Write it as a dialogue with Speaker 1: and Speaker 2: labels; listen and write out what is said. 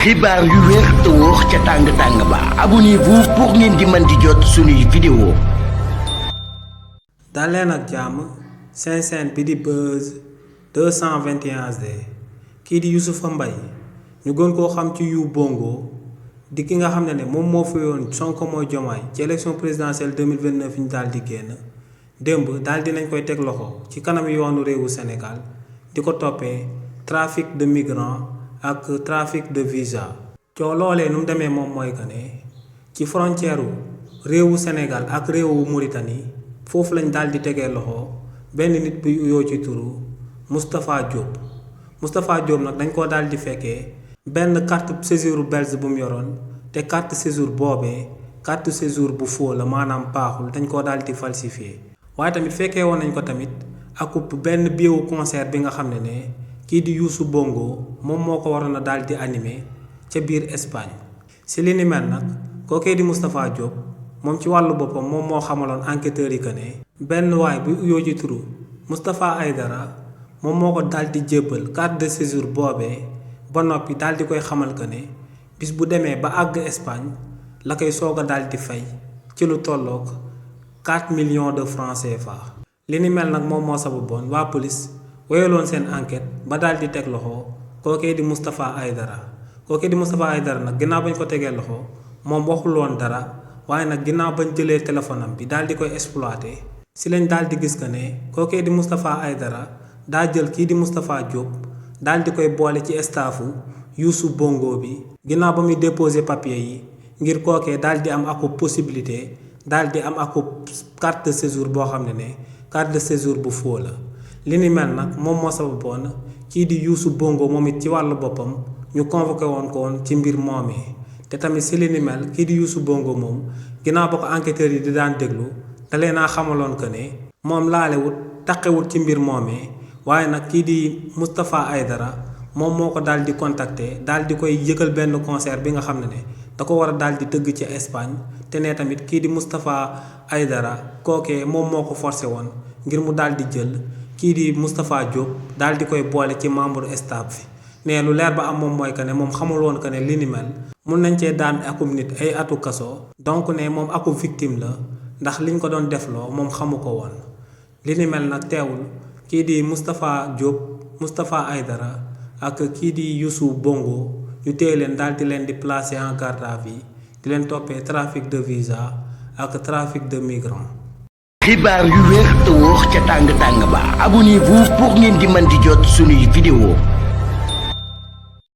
Speaker 1: xibaar yu wér te wóor ca tàng-tàng ba abonnez-vous pour ngeen di mën di jot suñuy vidéo.
Speaker 2: daleen ak jàmm seen chaîne bi di Buzz 221 HD kii di Youssoufa Mbaye ñu gën koo xam ci Yu Bongo di ki nga xam ne moom moo fi yoon Sonko mooy Diomaye ci élection présidentielle 2029 yi ñu daal di génn démb daal dinañ koy teg loxo ci kanam yoonu réewu Sénégal di ko toppee trafic de migrants ak trafic de visa. coow loolee nu mu demee moom mooy que ne ci frontière réewu Sénégal ak réewu Mauritanie foofu lañ daal di tegee loxo benn nit bu yoo ci turu Moustapha Diop nag dañ koo daal di fekkee benn carte séjour belge bu mu yoroon te carte séjour boobee carte séjour bu faux la maanaam baaxul dañ koo daal di falsifié waaye tamit fekkee woon nañ ko tamit ak benn billet concert bi nga xam ne kii di Youssou Bongo moom moo ko waroon a daal di animé ca biir Espagne si li ni mel nag kookee di Moustapha Diop moom ci wàllu boppam moom moo xamaloon enquêteurs yi que ne benn waay bu uyoo ci turu Moustapha Aydara moom moo ko daal di jébbal carte de séjour boobee ba noppi daal di koy xamal que ne bis bu demee ba àgg Espagne la koy soog a daal di fay ci lu tolloog 4 millions de francs CFA. li ni mel nag moom moo sababoon waa police wéyaloon seen enquête ba daal di teg loxo kookee di Moustapha Aydara nag ginnaaw bañ ko tegee loxo moom waxul woon dara waaye nag ginnaaw bañ jëlee téléphone am bi daal di koy exploité si lañ daal di gis que ne kookee di Moustapha Aydara daa jël kii di Moustapha Diop daal di koy boole ci staffu Youssou Bongo bi ginnaaw ba muy déposé papier yi ngir kookee daal di am ak possibilité daal di am ak carte de séjour boo xam ne carte de séjour bu faux la. li ni mel nag moom moo sababoon kii di Youssou Bongo moom it ci wàllu boppam ñu convoqué woon ko woon ci mbir moomee te tamit si li ni mel kii di Youssou Bongo moom ginnaaw ba ko enquêteurs yi di daan déglu da leen a xamaloon que ne moom laalewut taqewut ci mbir moomee waaye nag kii di Moustapha Aydara moom moo ko daal di contacter daal di koy yëgal benn concert bi nga xam ne da ko war a daal di tëgg ci Espagne te ne tamit kii di Moustapha Aydara kookee moom moo ko forcé woon ngir mu daal di jël kii di Moustapha Diop daal di koy boole ci membre staff bi ne lu leer ba am moom mooy que ne moom xamul woon que ne li ni mel mun nañ cee daan akum nit ay atu kaso donc ne moom aku victime la ndax liñ ko doon defloo moom xamu ko woon. li ni mel nag teewul kii di Moustapha Aydara ak kii di Youssou Bongo ñu téye leen daal di leen di placer en garde à vue di leen toppee trafic de visa ak trafic de migrants.
Speaker 1: xibaar yu wér te wóor ca tàng-tàng ba abonnez-vous pour ngeen di mën di jot suñuy vidéo.